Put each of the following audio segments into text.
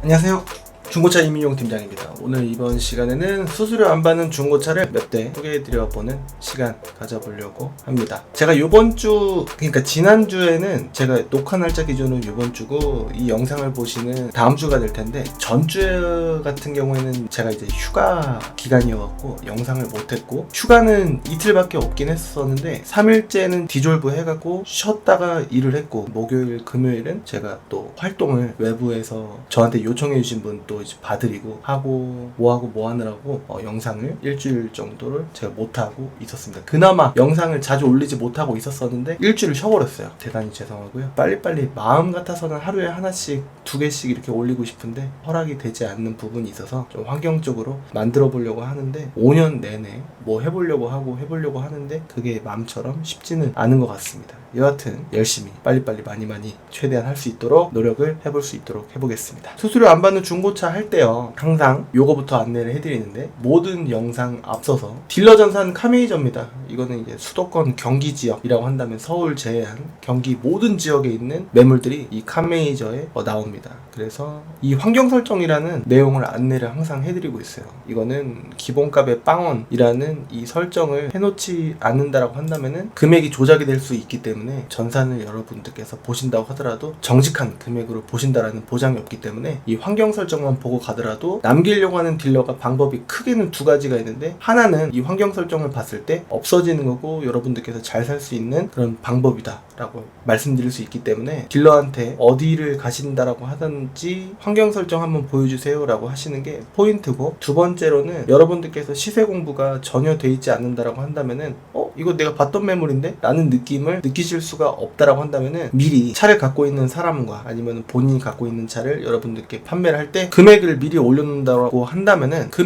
안녕하세요. 중고차 이민용 팀장입니다. 오늘 이번 시간에는 수수료 안 받는 중고차를 몇 대 소개해드려보는 시간 가져보려고 합니다. 제가 그러니까 지난주에는 제가 녹화 날짜 기준으로 이번 주고 이 영상을 보시는 다음 주가 될 텐데, 전주 같은 경우에는 제가 이제 휴가 기간이어갖고 영상을 못했고, 휴가는 이틀밖에 없긴 했었는데 3일째는 디졸브 해갖고 쉬었다가 일을 했고, 목요일 금요일은 제가 또 활동을 외부에서 저한테 요청해주신 분 또 이제 봐드리고 하고 뭐 하느라고 영상을 일주일 정도를 제가 못하고 있었습니다. 그나마 영상을 자주 올리지 못하고 있었었는데 일주일을 쉬어버렸어요. 대단히 죄송하고요. 빨리빨리 마음 같아서는 하루에 하나씩 2개씩 이렇게 올리고 싶은데 허락이 되지 않는 부분이 있어서 좀 환경적으로 만들어 보려고 하는데, 5년 내내 뭐 해보려고 하는데 그게 마음처럼 쉽지는 않은 것 같습니다. 여하튼 열심히 빨리빨리 많이 최대한 할 수 있도록 노력을 해볼 수 있도록 해보겠습니다. 수수료 안 받는 중고차 할 때요, 항상 요거부터 안내를 해드리는데, 모든 영상 앞서서 딜러 전산 카메이저입니다. 이거는 이제 수도권 경기 지역이라고 한다면 서울 제외한 경기 모든 지역에 있는 매물들이 이 카메이저에 나옵니다. 그래서 이 환경 설정이라는 내용을 안내를 항상 해드리고 있어요. 이거는 기본값의 빵원이라는 이 설정을 해놓지 않는다라고 한다면은 금액이 조작이 될 수 있기 때문에, 전산을 여러분들께서 보신다고 하더라도 정직한 금액으로 보신다라는 보장이 없기 때문에 이 환경 설정만 보고 가더라도 남기려고 하는 딜러가 방법이 크게는 2가지가 있는데, 하나는 이 환경 설정을 봤을 때 없어지는 거고 여러분들께서 잘 살 수 있는 그런 방법이다 라고 말씀드릴 수 있기 때문에, 딜러한테 어디를 가신다라고 하든지 환경 설정 한번 보여주세요 라고 하시는 게 포인트고, 두 번째로는 여러분들께서 시세 공부가 전혀 돼 있지 않는다라고 한다면은 이거 내가 봤던 매물인데? 라는 느낌을 느끼실 수가 없다라고 한다면은, 미리 차를 갖고 있는 사람과 아니면 본인이 갖고 있는 차를 여러분들께 판매를 할 때 금액을 미리 올려놓는다라고 한다면은,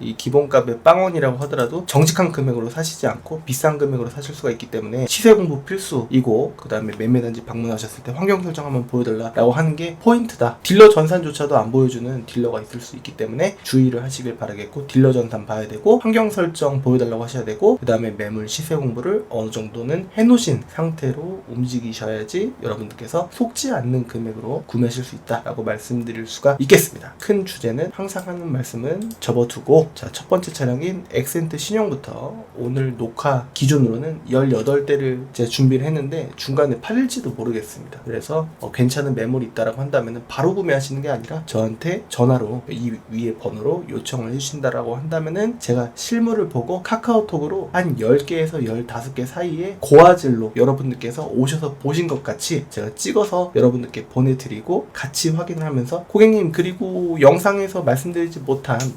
이 기본값의 빵원이라고 하더라도 정직한 금액으로 사시지 않고 비싼 금액으로 사실 수가 있기 때문에 시세 공부 필수이고, 그 다음에 매매단지 방문하셨을 때 환경 설정 한번 보여달라고 하는 게 포인트다. 딜러 전산조차도 안 보여주는 딜러가 있을 수 있기 때문에 주의를 하시길 바라겠고, 딜러 전산 봐야 되고 환경 설정 보여달라고 하셔야 되고, 그 다음에 매물 시세 공부를 어느 정도는 해놓으신 상태로 움직이셔야지 여러분들께서 속지 않는 금액으로 구매하실 수 있다라고 말씀드릴 수가 있겠습니다. 큰 주제는 항상 하는 말씀은 접어두고, 자, 첫 번째 차량인 엑센트 신형부터 오늘 녹화 기준으로는 18대를 제가 준비를 했는데 중간에 팔릴지도 모르겠습니다. 그래서 괜찮은 매물이 있다라고 한다면 바로 구매하시는 게 아니라 저한테 전화로 이 위에 번호로 요청을 해주신다라고 한다면은 제가 실물을 보고 카카오톡으로 한 10개에서 15개 사이에 고화질로 여러분들께서 오셔서 보신 것 같이 제가 찍어서 여러분들께 보내드리고, 같이 확인을 하면서 고객님, 그리고 영상에서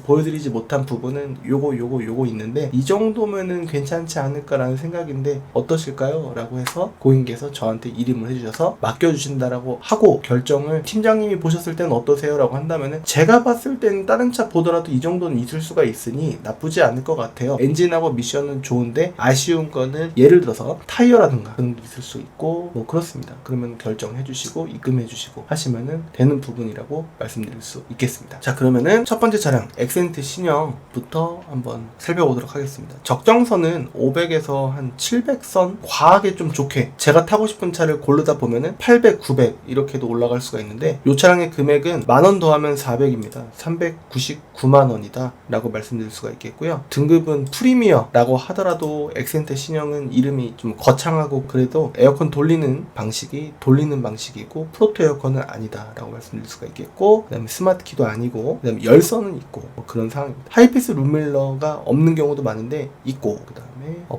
보여드리지 못한 부분은 요거 있는데 이 정도면은 괜찮지 않을까라는 생각인데 어떠실까요? 라고 해서 고객님께서 저한테 이름을 해주셔서 맡겨주신다라고 하고, 결정을 팀장님이 보셨을 때는 어떠세요? 라고 한다면은, 제가 봤을 때는 다른 차 보더라도 이 정도는 있을 수가 있으니 나쁘지 않을 것 같아요. 엔진하고 미션은 좋은데 아쉬운 거는 예를 들어서 타이어라든가 그런 게 있을 수 있고 뭐 그렇습니다. 그러면 결정해 주시고 입금해 주시고 하시면은 되는 부분이라고 말씀드릴 수 있겠습니다. 자, 그러면은 첫 번째 차량 엑센트 신형부터 한번 살펴보도록 하겠습니다. 적정선은 500에서 한 700선, 과하게 좀 좋게 제가 타고 싶은 차를 고르다 보면은 800, 900 이렇게도 올라갈 수가 있는데, 이 차량의 금액은 10,000원 더하면 400입니다. 399만원이다 라고 말씀드릴 수가 있겠고요. 등급은 프리미어라고 하더라도 엑센트 신형은 이름이 좀 거창하고 그래도 에어컨 돌리는 방식이고 프로토 에어컨은 아니다 라고 말씀드릴 수가 있겠고, 그 다음에 스마트 키도 아니고, 그 다음에 열선은 있고 뭐 그런 상황입니다. 하이패스 룸밀러가 없는 경우도 많은데 있고, 그 다음에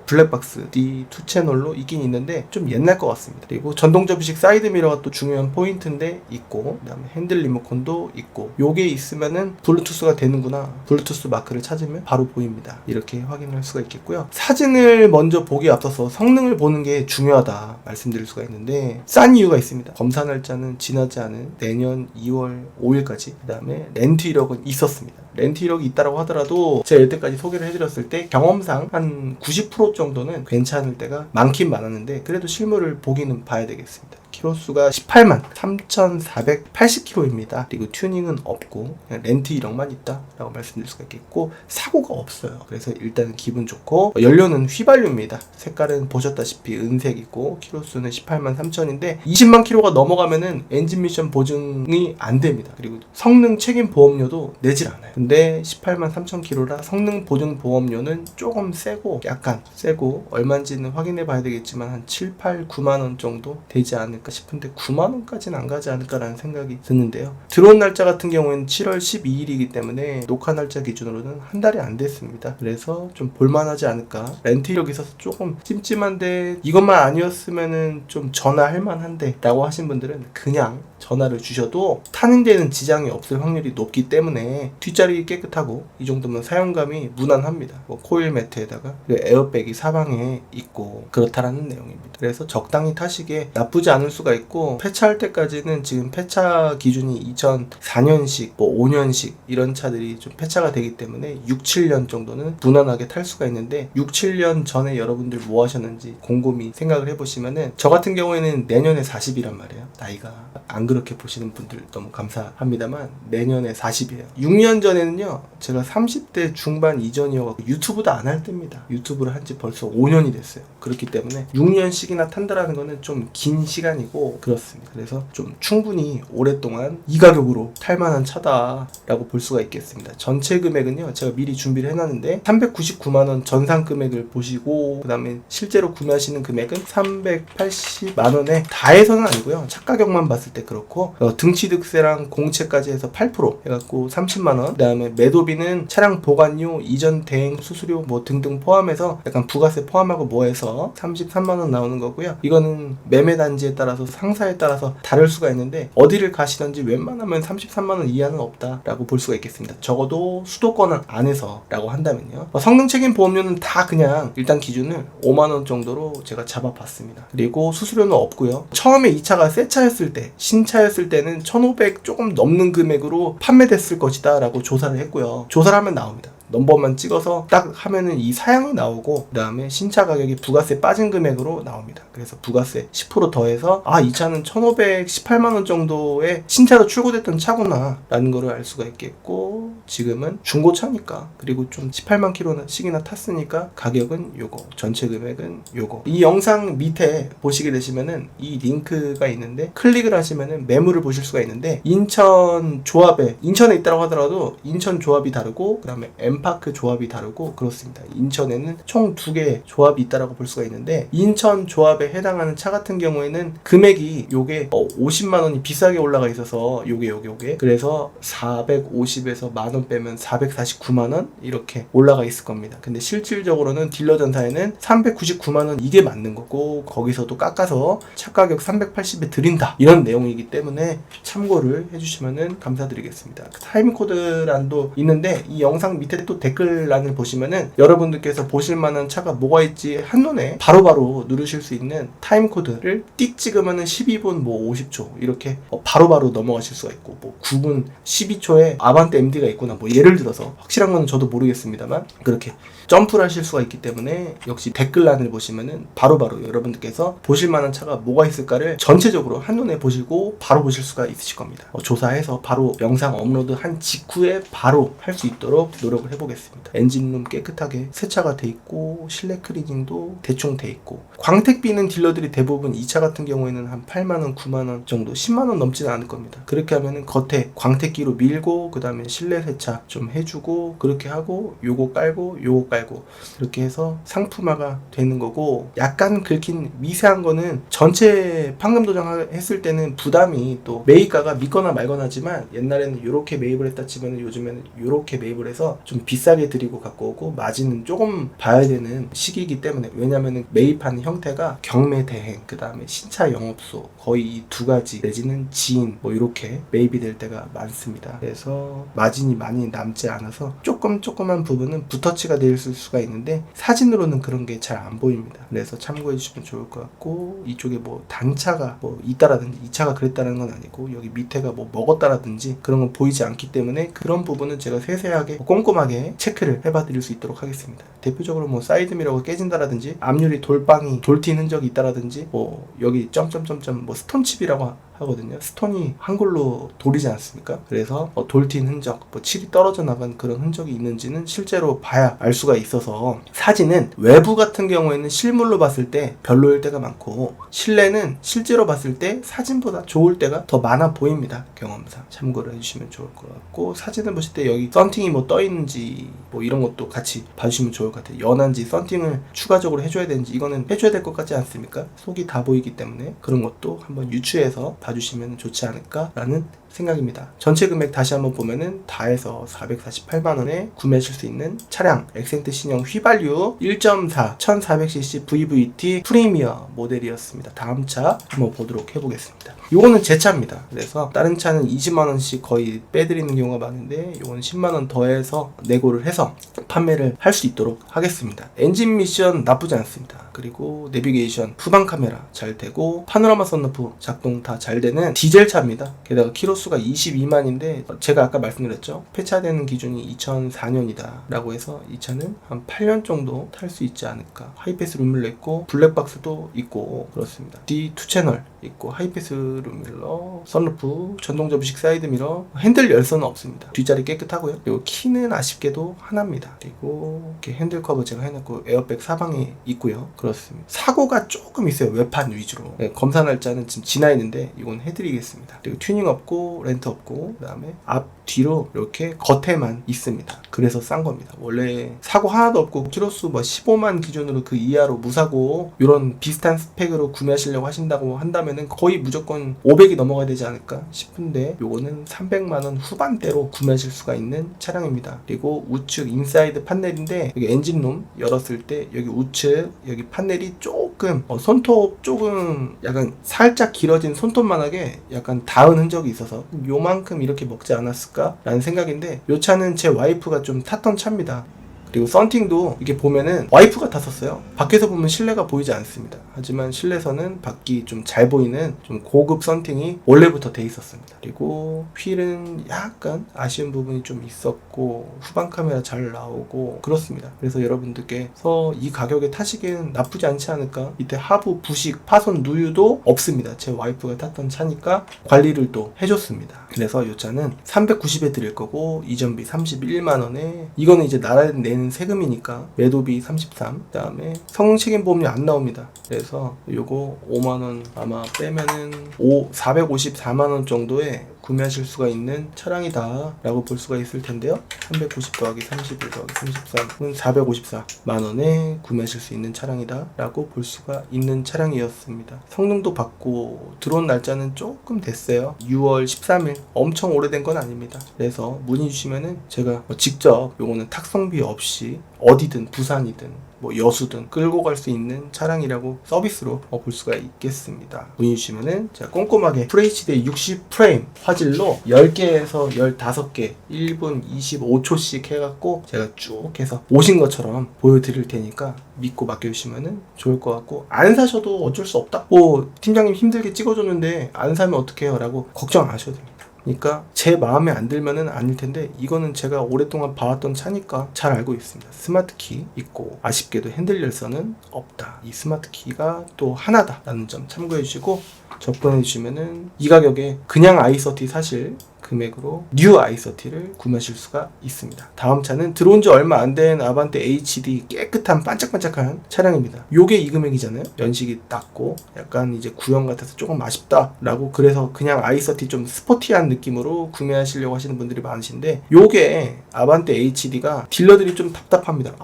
블랙박스 D 2채널로 있긴 있는데 좀 옛날 것 같습니다. 그리고 전동 접이식 사이드 미러가 또 중요한 포인트인데 있고, 그 다음에 핸들 리모컨도 있고, 요게 있으면은 블루투스가 되는구나, 블루투스 마크를 찾으면 바로 보입니다. 이렇게 확인할 수가 있겠고요. 사진을 먼저 보기에 앞서서 성능을 보는 게 중요하다 말씀드릴 수가 있는데, 싼 이유가 있습니다. 검사 날짜는 지나지 않은 내년 2월 5일까지, 그 다음에 렌트 이력은 있었습니다. 렌트 이력이 있다라고 하더라도 제가 여태까지 소개를 해드렸을 때 경험상 한 90% 정도는 괜찮을 때가 많긴 많았는데, 그래도 실물을 보기는 봐야 되겠습니다. 키로수가 18만 3,480km입니다. 그리고 튜닝은 없고 그냥 렌트 이력만 있다 라고 말씀드릴 수가 있겠고, 사고가 없어요. 그래서 일단은 기분 좋고, 연료는 휘발유입니다. 색깔은 보셨다시피 은색이고 키로수는 18만 3천인데 20만 킬로가 넘어가면은 엔진 미션 보증이 안 됩니다. 그리고 성능 책임 보험료도 내질 않아요. 근데 18만 3천 킬로라 성능 보증 보험료는 조금 세고, 약간 세고, 얼마인지는 확인해 봐야 되겠지만 한 7, 8, 9만 원 정도 되지 않을까 싶은데 9만 원까지는 안 가지 않을까라는 생각이 드는데요. 들어온 날짜 같은 경우에는 7월 12일이기 때문에 녹화 날짜 기준으로는 한 달이 안 됐습니다. 그래서 좀 볼만하지 않을까. 렌트 이력이 있어서 조금 찜찜한데 이것만 아니었으면은 좀 전화할 만한데 라고 하신 분들은 그냥 전화를 주셔도 타는 데는 지장이 없을 확률이 높기 때문에 뒷자리 깨끗하고 이 정도면 사용감이 무난합니다. 뭐 코일 매트에다가 에어백이 사방에 있고 그렇다라는 내용입니다. 그래서 적당히 타시기에 나쁘지 않을 수가 있고, 폐차할 때까지는 지금 폐차 기준이 2004년식, 뭐 5년식 이런 차들이 좀 폐차가 되기 때문에 6, 7년 정도는 무난하게 탈 수가 있는데, 6, 7년 전에 여러분들 뭐 하셨는지 곰곰이 생각을 해보시면은, 저 같은 경우에는 내년에 40이란 말이에요. 나이가 안 그렇게 보시는 분들 너무 감사합니다만 내년에 40이에요. 6년 전에는요, 제가 30대 중반 이전이어서 유튜브도 안 할 때입니다. 유튜브를 한 지 벌써 5년이 됐어요. 그렇기 때문에 6년씩이나 탄다라는 거는 좀 긴 시간이고 그렇습니다. 그래서 좀 충분히 오랫동안 이 가격으로 탈만한 차다라고 볼 수가 있겠습니다. 전체 금액은요, 제가 미리 준비를 해놨는데 399만원 전상 금액을 보시고, 그 다음에 실제로 구매하시는 금액은 380만원에 다 해서는 아니고요, 차 가격만 봤을 때 그렇고, 등취득세랑 공채까지 해서 8% 해갖고 30만원, 그 다음에 매도비는 차량 보관료, 이전 대행 수수료 뭐 등등 포함해서 약간 부가세 포함하고 뭐 해서 33만원 나오는 거고요. 이거는 매매 단지에 따라서 상사에 따라서 다를 수가 있는데, 어디를 가시든지 웬만하면 33만원 이하는 없다라고 볼 수가 있겠습니다. 적어도 수도권 안에서 라고 한다면요. 성능 책임 보험료는 다 그냥 일단 기준을 5만원 정도로 제가 잡아봤습니다. 그리고 수수료는 없고요. 처음에 이 차가 새 차였을 때, 신차였을 때는 1,500 조금 넘는 금액으로 판매됐을 것이다 라고 조사를 했고요. 조사를 하면 나옵니다. 넘버만 찍어서 딱 하면은 이 사양이 나오고, 그 다음에 신차 가격이 부가세 빠진 금액으로 나옵니다. 그래서 부가세 10% 더해서 이 차는 1,518만원 정도의 신차로 출고됐던 차구나 라는 거를 알 수가 있겠고, 지금은 중고차니까, 그리고 좀 18만 킬로씩이나 탔으니까 가격은 요거, 전체 금액은 요거. 이 영상 밑에 보시게 되시면은 이 링크가 있는데 클릭을 하시면은 매물을 보실 수가 있는데, 인천 조합에, 인천에 있다고 하더라도 인천 조합이 다르고, 그 다음에 엠파크 조합이 다르고 그렇습니다. 인천에는 총 2개 조합이 있다라고 볼 수가 있는데, 인천 조합에 해당하는 차 같은 경우에는 금액이 요게 50만원이 비싸게 올라가 있어서 요게 그래서 450에서 만원 빼면 449만원 이렇게 올라가 있을 겁니다. 근데 실질적으로는 딜러 전사에는 399만원 이게 맞는 거고, 거기서도 깎아서 차 가격 380에 드린다 이런 내용이기 때문에 참고를 해주시면 감사드리겠습니다. 타이밍 코드란도 있는데, 이 영상 밑에 또 댓글란을 보시면은 여러분들께서 보실만한 차가 뭐가 있지 한눈에 바로바로 누르실 수 있는 타임 코드를 띡 찍으면은 12분 뭐 50초 이렇게 바로바로 넘어가실 수가 있고, 뭐 9분 12초에 아반떼 MD가 있구나, 뭐 예를 들어서, 확실한 건 저도 모르겠습니다만 그렇게 점프를 하실 수가 있기 때문에, 역시 댓글란을 보시면은 바로바로 여러분들께서 보실만한 차가 뭐가 있을까를 전체적으로 한눈에 보시고 바로 보실 수가 있으실 겁니다. 조사해서 바로 영상 업로드한 직후에 바로 할 수 있도록 노력을 해보겠습니다. 엔진룸 깨끗하게 세차가 돼 있고, 실내 클리닝도 대충 돼 있고, 광택비는 딜러들이 대부분 이 차 같은 경우에는 한 8만원, 9만원 정도, 10만원 넘지는 않을 겁니다. 그렇게 하면은 겉에 광택기로 밀고, 그 다음에 실내 세차 좀 해주고, 그렇게 하고 요거 깔고 요거 깔고 이렇게 해서 상품화가 되는 거고, 약간 긁힌 미세한 거는 전체 판금 도장했을 때는 부담이, 또 매입가가 믿거나 말거나 하지만 옛날에는 요렇게 매입을 했다 치면 요즘에는 요렇게 매입을 해서 좀 비싸게 드리고 갖고 오고, 마진은 조금 봐야 되는 시기이기 때문에, 왜냐면은 매입하는 형태가 경매 대행, 그 다음에 신차 영업소, 거의 이 두 가지 내지는 지인 뭐 이렇게 매입이 될 때가 많습니다. 그래서 마진이 많이 남지 않아서 조그만 부분은 붓터치가 되어 있을 수가 있는데 사진으로는 그런 게 잘 안 보입니다. 그래서 참고해 주시면 좋을 것 같고, 이쪽에 뭐 단차가 뭐 있다라든지 이 차가 그랬다는 건 아니고 여기 밑에가 뭐 먹었다라든지 그런 건 보이지 않기 때문에 그런 부분은 제가 세세하게 꼼꼼하게 체크를 해봐 드릴 수 있도록 하겠습니다. 대표적으로 뭐 사이드미러가 깨진다라든지 앞유리 돌빵이 돌튄 흔적이 있다라든지 뭐 여기 점점점점 뭐 스톤칩이라고 하거든요. 스톤이 한글로 돌이지 않습니까? 그래서 돌튄 흔적, 뭐 칠이 떨어져 나간 그런 흔적이 있는지는 실제로 봐야 알 수가 있어서, 사진은 외부 같은 경우에는 실물로 봤을 때 별로일 때가 많고 실내는 실제로 봤을 때 사진보다 좋을 때가 더 많아 보입니다. 경험상 참고를 해주시면 좋을 것 같고, 사진을 보실 때 여기 썬팅이 뭐 떠 있는지 뭐 이런 것도 같이 봐주시면 좋을 것 같아요. 연한지 썬팅을 추가적으로 해줘야 되는지, 이거는 해줘야 될 것 같지 않습니까? 속이 다 보이기 때문에 그런 것도 한번 유추해서 봐주시면 좋지 않을까라는 생각입니다. 전체 금액 다시 한번 보면은 다 해서 448만원에 구매하실 수 있는 차량, 엑센트 신형 휘발유 1.4 1400cc VVT 프리미어 모델이었습니다. 다음 차 한번 보도록 해보겠습니다. 요거는 제 차입니다. 그래서 다른 차는 20만원씩 거의 빼드리는 경우가 많은데 요거는 10만원 더해서 내고를 해서 판매를 할 수 있도록 하겠습니다. 엔진 미션 나쁘지 않습니다. 그리고 내비게이션, 후방 카메라 잘 되고 파노라마 선루프 작동 다 잘 되는 디젤 차입니다. 게다가 키로수가 22만인데 제가 아까 말씀드렸죠. 폐차되는 기준이 2004년이다 라고 해서 이 차는 한 8년 정도 탈 수 있지 않을까. 하이패스 룸밀러 있고 블랙박스도 있고 그렇습니다. D2채널 있고 하이패스 룸밀러, 선루프, 전동 접이식 사이드미러, 핸들 열선은 없습니다. 뒷자리 깨끗하고요. 그리고 키는 아쉽게도 하나입니다. 그리고 이렇게 핸들 커버 제가 해놨고 에어백 사방에 있고요. 그렇습니다. 사고가 조금 있어요. 외판 위주로. 네, 검사 날짜는 지금 지나 있는데 이건 해드리겠습니다. 그리고 튜닝 없고 렌트 없고, 그 다음에 앞 뒤로 이렇게 겉에만 있습니다. 그래서 싼 겁니다. 원래 사고 하나도 없고 키로수 뭐 15만 기준으로 그 이하로 무사고 이런 비슷한 스펙으로 구매하시려고 하신다고 한다면은 거의 무조건 500이 넘어가야 되지 않을까 싶은데, 요거는 300만원 후반대로 구매하실 수가 있는 차량입니다. 그리고 우측 인사이드 판넬인데 여기 엔진룸 열었을 때 여기 우측 여기 판넬이 조금 손톱 조금 약간 살짝 길어진 손톱만하게 약간 닿은 흔적이 있어서 요만큼 이렇게 먹지 않았을까 라는 생각인데, 요 차는 제 와이프가 좀 탔던 차입니다. 그리고 썬팅도 이렇게 보면은 와이프가 탔었어요. 밖에서 보면 실내가 보이지 않습니다. 하지만 실내에서는 밖이 좀 잘 보이는 좀 고급 썬팅이 원래부터 돼 있었습니다. 그리고 휠은 약간 아쉬운 부분이 좀 있었고 후방 카메라 잘 나오고 그렇습니다. 그래서 여러분들께서 이 가격에 타시기엔 나쁘지 않지 않을까. 이때 하부 부식 파손 누유도 없습니다. 제 와이프가 탔던 차니까 관리를 또 해줬습니다. 그래서 이 차는 390에 드릴 거고 이전비 31만원에, 이거는 이제 나라에 내는 세금이니까 매도비 33, 그 다음에 성책임보험료 안 나옵니다. 그래서 요거 5만원 아마 빼면은 454만원 정도에 구매하실 수가 있는 차량이다 라고 볼 수가 있을 텐데요. 390 더하기 31 더하기 33은 454만원에 구매하실 수 있는 차량이다 라고 볼 수가 있는 차량이었습니다. 성능도 받고 들어온 날짜는 조금 됐어요. 6월 13일 엄청 오래된 건 아닙니다. 그래서 문의 주시면은 제가 직접 요거는 탁송비 없이 어디든 부산이든 뭐 여수든 끌고 갈 수 있는 차량이라고 서비스로 볼 수가 있겠습니다. 문의 주시면은 제가 꼼꼼하게 FHD 60프레임 화질로 10개에서 15개 1분 25초씩 해갖고 제가 쭉 해서 오신 것처럼 보여드릴 테니까 믿고 맡겨주시면은 좋을 것 같고, 안 사셔도 어쩔 수 없다. 뭐 팀장님 힘들게 찍어줬는데 안 사면 어떡해요 라고 걱정 안 하셔도 됩니다. 그러니까 제 마음에 안 들면은 아닐 텐데, 이거는 제가 오랫동안 봐왔던 차니까 잘 알고 있습니다. 스마트키 있고 아쉽게도 핸들 열선은 없다. 이 스마트키가 또 하나다 라는 점 참고해 주시고 접근해 주시면은 이 가격에 그냥 i30 사실 금액으로 뉴 i30를 구매하실 수가 있습니다. 다음 차는 들어온 지 얼마 안 된 아반떼 HD 깨끗한 반짝반짝한 차량입니다. 요게 이 금액이잖아요. 연식이 낮고 약간 이제 구형 같아서 조금 아쉽다 라고, 그래서 그냥 i30 좀 스포티한 느낌으로 구매하시려고 하시는 분들이 많으신데, 요게 아반떼 HD가 딜러들이 좀 답답합니다.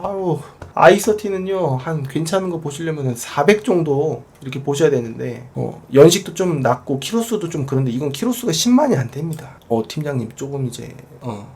i30는요 한 괜찮은 거 보시려면 400 정도 이렇게 보셔야 되는데 연식도 좀 낮고 키로수도 좀 그런데 이건 키로수가 10만이 안 됩니다. 팀장님 조금 이제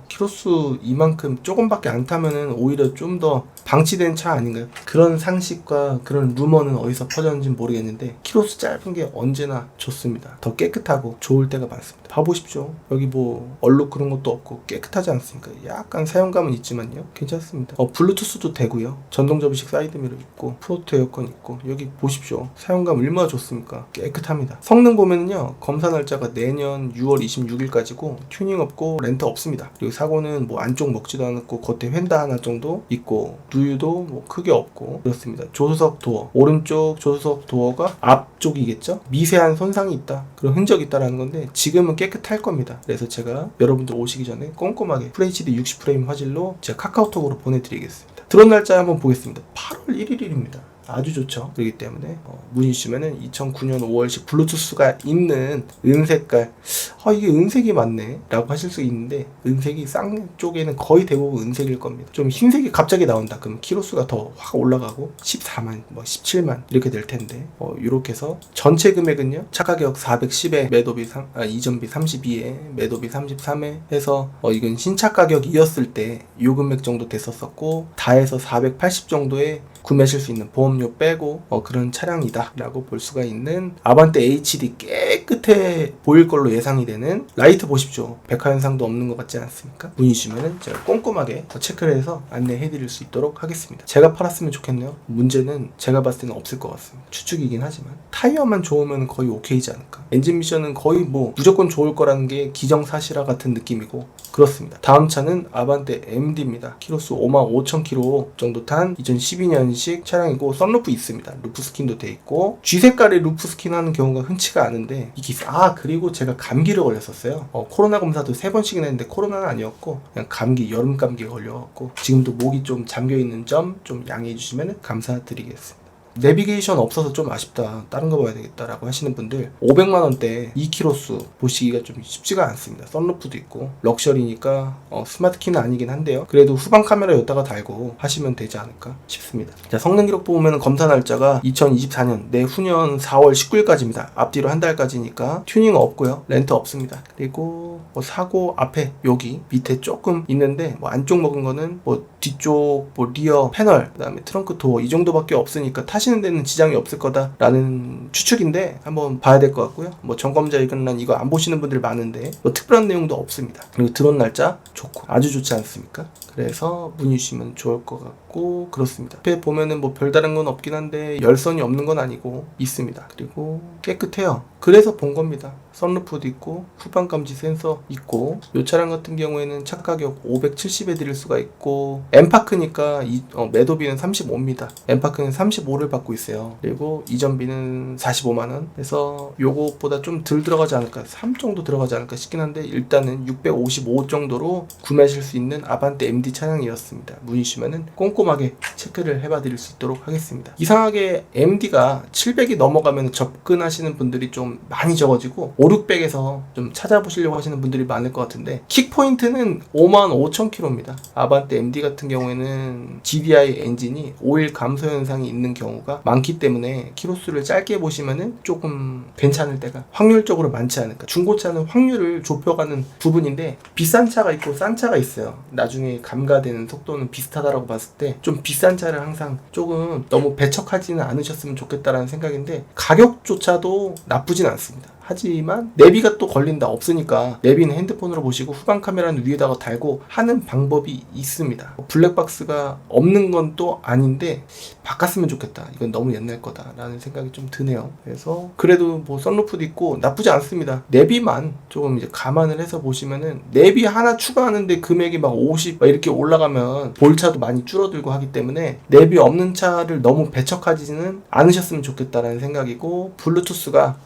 키로수 이만큼 조금밖에 안 타면은 오히려 좀 더 방치된 차 아닌가요? 그런 상식과 그런 루머는 어디서 퍼졌는지 모르겠는데 키로수 짧은 게 언제나 좋습니다. 더 깨끗하고 좋을 때가 많습니다. 봐보십시오. 여기 뭐 얼룩 그런 것도 없고 깨끗하지 않습니까? 약간 사용감은 있지만요 괜찮습니다. 블루투스도 되고요, 전동 접이식 사이드미러 있고 프로토 에어컨 있고, 여기 보십시오. 사용감 얼마나 좋습니까? 깨끗합니다. 성능 보면은요 검사 날짜가 내년 6월 26일까지고 튜닝 없고 렌트 없습니다. 그리고 사고는 뭐 안쪽 먹지도 않았고 겉에 휀다 하나 정도 있고 누유도 뭐 크게 없고 그렇습니다. 조수석 도어, 오른쪽 조수석 도어가 앞쪽이겠죠? 미세한 손상이 있다, 그런 흔적이 있다라는 건데 지금은 깨끗할 겁니다. 그래서 제가 여러분들 오시기 전에 꼼꼼하게 FHD 60프레임 화질로 제가 카카오톡으로 보내드리겠습니다. 들어온 날짜 한번 보겠습니다. 8월 1일입니다. 아주 좋죠. 그렇기 때문에 문의 주시면은 2009년 5월식 블루투스가 있는 은색깔, 이게 은색이 맞네 라고 하실 수 있는데 은색이 쌍 쪽에는 거의 대부분 은색일 겁니다. 좀 흰색이 갑자기 나온다 그럼 키로수가 더 확 올라가고 14만 뭐 17만 이렇게 될 텐데 이렇게 해서 전체 금액은요 차가격 410에 매도비 이전비 32에 매도비 33에 해서 이건 신차 가격이었을 때 요 금액 정도 됐었고 다 해서 480 정도에 구매하실 수 있는 보험료 빼고 그런 차량이다 라고 볼 수가 있는 아반떼 HD, 깨끗해 보일 걸로 예상이 되는 라이트 보십시오. 백화현상도 없는 것 같지 않습니까? 문의 주시면은 제가 꼼꼼하게 체크를 해서 안내해 드릴 수 있도록 하겠습니다. 제가 팔았으면 좋겠네요. 문제는 제가 봤을 때는 없을 것 같습니다. 추측이긴 하지만 타이어만 좋으면 거의 오케이지 않을까. 엔진 미션은 거의 뭐 무조건 좋을 거라는 게 기정사실화 같은 느낌이고 그렇습니다. 다음 차는 아반떼 MD입니다. 키로수 55,000km 정도 탄 2012년식 차량이고 썬루프 있습니다. 루프 스킨도 돼 있고 G 색깔의 루프 스킨 하는 경우가 흔치가 않은데 이게 그리고 제가 감기를 걸렸었어요. 코로나 검사도 3번씩이나 했는데 코로나는 아니었고 그냥 감기, 여름 감기에 걸려갖고 지금도 목이 좀 잠겨있는 점 좀 양해해 주시면 감사드리겠습니다. 내비게이션 없어서 좀 아쉽다, 다른 거 봐야 되겠다라고 하시는 분들 500만원대 2키로수 보시기가 좀 쉽지가 않습니다. 썬루프도 있고 럭셔리니까 스마트키는 아니긴 한데요 그래도 후방 카메라 여기다가 달고 하시면 되지 않을까 싶습니다. 자, 성능 기록 보면 검사 날짜가 2024년 내후년 4월 19일까지입니다 앞뒤로 한 달까지니까 튜닝 없고요 렌트 없습니다. 그리고 사고 앞에 여기 밑에 조금 있는데 안쪽 먹은 거는 뒤쪽 리어 패널, 그 다음에 트렁크 도어 이 정도밖에 없으니까 타시는 데는 지장이 없을 거다라는 추측인데 한번 봐야 될 것 같고요. 점검자 의견란 이거 안 보시는 분들 많은데 특별한 내용도 없습니다. 그리고 들어온 날짜 좋고 아주 좋지 않습니까? 그래서 문의 주시면 좋을 것 같고 그렇습니다. 앞에 보면은 별다른 건 없긴 한데 열선이 없는 건 아니고 있습니다. 그리고 깨끗해요. 그래서 본 겁니다. 선루프도 있고 후방 감지 센서 있고 이 차량 같은 경우에는 차 가격 570에 드릴 수가 있고 엠파크니까 매도비는 35입니다. 엠파크는 35를 받고 있어요. 그리고 이전비는 45만원 해서 요것보다 좀 덜 들어가지 않을까, 3 정도 들어가지 않을까 싶긴 한데 일단은 655 정도로 구매하실 수 있는 아반떼 MD 차량이었습니다. 문의 주시면은 꼼꼼하게 체크를 해봐 드릴 수 있도록 하겠습니다. 이상하게 MD가 700이 넘어가면 접근하시는 분들이 좀 많이 적어지고 5,600에서 좀 찾아보시려고 하시는 분들이 많을 것 같은데 킥포인트는 55,000km입니다. 아반떼 MD 같은 경우에는 GDI 엔진이 오일 감소 현상이 있는 경우가 많기 때문에 키로수를 짧게 보시면은 조금 괜찮을 때가 확률적으로 많지 않을까. 중고차는 확률을 좁혀가는 부분인데 비싼 차가 있고 싼 차가 있어요. 나중에 감가되는 속도는 비슷하다라고 봤을 때 좀 비싼 차를 항상 조금 너무 배척하지는 않으셨으면 좋겠다라는 생각인데 가격조차도 나쁘진 않습니다. 하지만 내비가 또 걸린다 없으니까 내비는 핸드폰으로 보시고 후방 카메라는 위에다가 달고 하는 방법이 있습니다. 블랙박스가 없는 건 또 아닌데 바꿨으면 좋겠다, 이건 너무 옛날 거다 라는 생각이 좀 드네요. 그래서 그래도 썬루프도 있고 나쁘지 않습니다. 내비만 조금 이제 감안을 해서 보시면은 내비 하나 추가하는데 금액이 50 이렇게 올라가면 볼차도 많이 줄어들고 하기 때문에 내비 없는 차를 너무 배척하지는 않으셨으면 좋겠다라는 생각이고 블루투스가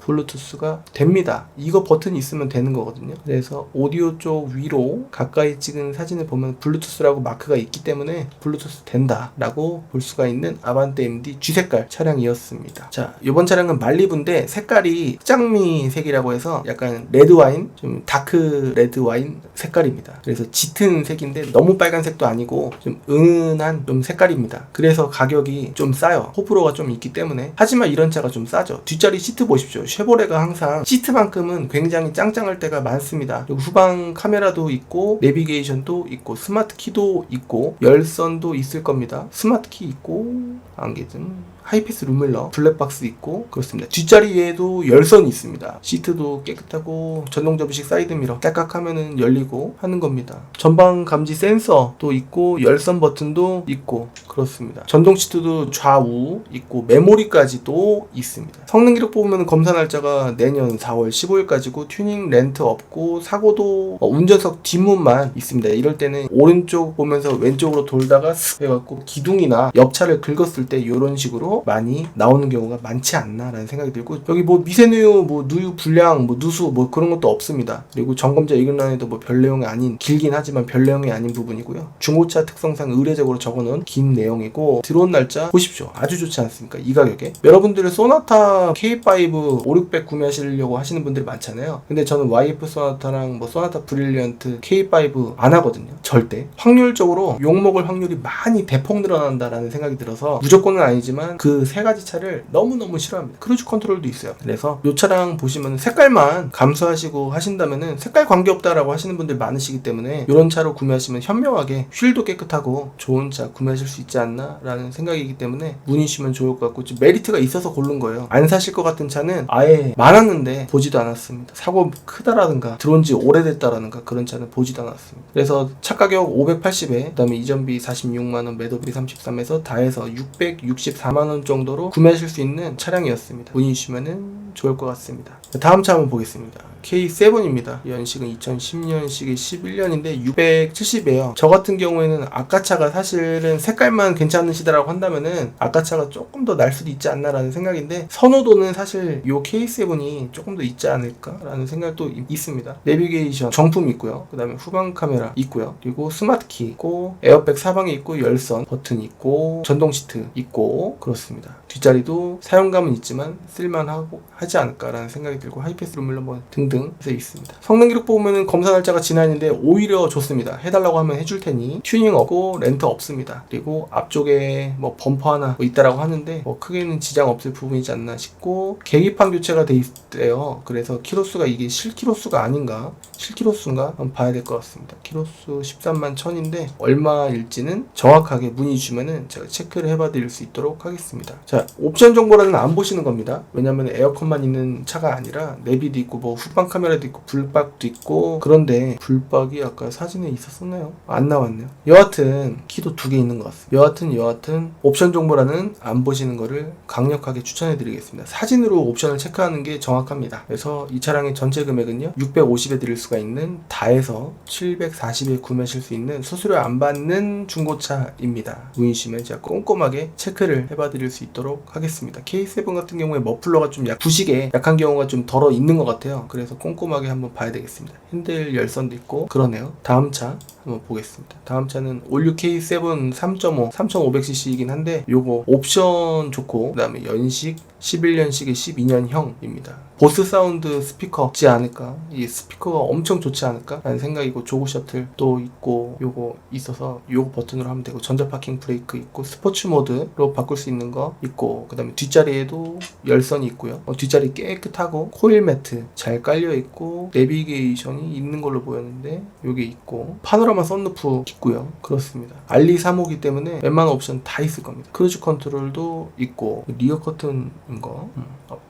블루투스가 됩니다. 이거 버튼이 있으면 되는 거거든요. 그래서 오디오 쪽 위로 가까이 찍은 사진을 보면 블루투스라고 마크가 있기 때문에 블루투스 된다 라고 볼 수가 있는 아반떼 MD G색깔 차량이었습니다. 자, 이번 차량은 말리부인데 색깔이 흑장미 색이라고 해서 약간 레드와인, 좀 다크 레드와인 색깔입니다. 그래서 짙은 색인데 너무 빨간색도 아니고 좀 은은한 좀 색깔입니다. 그래서 가격이 좀 싸요. 호불호가 좀 있기 때문에. 하지만 이런 차가 좀 싸죠. 뒷자리 시트 보십시오. 쉐보레가 항상 시트만큼은 굉장히 짱짱할 때가 많습니다. 그리고 후방 카메라도 있고 내비게이션도 있고 스마트 키도 있고 열선도 있을 겁니다. 스마트 키 있고 안개등, 하이패스 룸밀러, 블랙박스 있고 그렇습니다. 뒷자리에도 열선이 있습니다. 시트도 깨끗하고 전동 접이식 사이드미러 딸깍하면은 열리고 하는 겁니다. 전방 감지 센서도 있고 열선 버튼도 있고 그렇습니다. 전동 시트도 좌우 있고 메모리까지도 있습니다. 성능 기록 보면 검사 날짜가 내년 4월 15일까지고 튜닝 렌트 없고 사고도 운전석 뒷문만 있습니다. 이럴 때는 오른쪽 보면서 왼쪽으로 돌다가 슥 해갖고 기둥이나 옆차를 긁었을 때 이런 식으로 많이 나오는 경우가 많지 않나라는 생각이 들고, 여기 뭐 미세누유, 뭐 누유 불량, 뭐 누수 뭐 그런 것도 없습니다. 그리고 점검자 의견란에도 뭐 별 내용이 아닌, 길긴 하지만 별 내용이 아닌 부분이고요. 중고차 특성상 의례적으로 적어놓은 긴 내용이고, 들어온 날짜 보십시오. 아주 좋지 않습니까? 이 가격에. 여러분들은 소나타 K5 5600 구매하시려고 하시는 분들이 많잖아요. 근데 저는 YF 소나타랑 뭐 소나타 브릴리언트 K5 안 하거든요. 절대. 확률적으로 욕먹을 확률이 많이 대폭 늘어난다라는 생각이 들어서, 무조건은 아니지만 그 세 가지 차를 너무너무 싫어합니다. 크루즈 컨트롤도 있어요. 그래서 이 차량 보시면 색깔만 감수하시고 하신다면은 색깔 관계없다라고 하시는 분들 많으시기 때문에 이런 차로 구매하시면 현명하게 휠도 깨끗하고 좋은 차 구매하실 수 있지 않나 라는 생각이기 때문에 문의주시면 좋을 것 같고, 메리트가 있어서 고른 거예요. 안 사실 것 같은 차는 아예 많았는데 보지도 않았습니다. 사고 크다라든가 들어온 지 오래됐다라든가 그런 차는 보지도 않았습니다. 그래서 차 가격 580에 그 다음에 이전비 46만원, 매도비 33에서 다 해서 664만원 정도로 구매하실 수 있는 차량이었습니다. 문의 주시면 좋을 것 같습니다. 다음 차 한번 보겠습니다. K7입니다. 연식은 2010년식이 11년인데 670이에요. 저 같은 경우에는 아까 차가 사실은 색깔만 괜찮으시다라고 한다면은 아까 차가 조금 더 날 수도 있지 않나라는 생각인데, 선호도는 사실 이 K7이 조금 더 있지 않을까라는 생각도 있습니다. 내비게이션 정품 있고요. 그 다음에 후방 카메라 있고요. 그리고 스마트키 있고 에어백 사방에 있고 열선 버튼 있고 전동 시트 있고 그렇습니다. 뒷자리도 사용감은 있지만 쓸만하고 하지 않을까라는 생각이 들고, 하이패스 룸밀러 뭐 등등 해서 있습니다. 성능 기록 보면은 검사 날짜가 지났는데 오히려 좋습니다. 해달라고 하면 해줄 테니 튜닝 없고 렌터 없습니다. 그리고 앞쪽에 뭐 범퍼 하나 뭐 있다라고 하는데 뭐 크게는 지장 없을 부분이지 않나 싶고, 계기판 교체가 돼 있대요. 그래서 키로수가 이게 실키로수가 아닌가, 실키로수인가 한번 봐야 될 것 같습니다. 키로수 13만 1000인데 얼마일지는 정확하게 문의 주면은 제가 체크를 해봐 드릴 수 있도록 하겠습니다. 자, 옵션 정보라는 안 보시는 겁니다. 왜냐면 에어컨만 있는 차가 아니라 내비도 있고 뭐 후방 카메라도 있고 불박도 있고, 그런데 불박이 아까 사진에 있었었나요? 안 나왔네요. 여하튼 키도 2개 있는 것 같습니다. 여하튼 옵션 정보라는 안 보시는 거를 강력하게 추천해 드리겠습니다. 사진으로 옵션을 체크하는 게 정확합니다. 그래서 이 차량의 전체 금액은요 650에 드릴 수가 있는, 다해서 740에 구매하실 수 있는 수수료 안 받는 중고차입니다. 문의 주시면 제가 꼼꼼하게 체크를 해봐 드릴 수 있도록 하겠습니다. K7 같은 경우에 머플러가 좀 부식에 약한 경우가 좀 덜어 있는 것 같아요. 그래서 꼼꼼하게 한번 봐야 되겠습니다. 핸들 열선도 있고 그러네요. 다음 차 한번 보겠습니다. 다음 차는 올류 K7 3.5 3500cc이긴 한데 요거 옵션 좋고, 그 다음에 연식 11년식의 12년형입니다. 보스 사운드 스피커지 않을까, 이 스피커가 엄청 좋지 않을까 라는 생각이고, 조그 셔틀도 있고 요거 있어서 요거 버튼으로 하면 되고, 전자 파킹 브레이크 있고, 스포츠 모드로 바꿀 수 있는 거 있고, 그 다음에 뒷자리에도 열선이 있고요. 뒷자리 깨끗하고 코일 매트 잘 깔려 있고, 내비게이션이 있는 걸로 보였는데 요게 있고, 파노라마 썬루프 있고요. 그렇습니다. 알리 3호기 때문에 웬만한 옵션 다 있을 겁니다. 크루즈 컨트롤도 있고, 리어 커튼 거,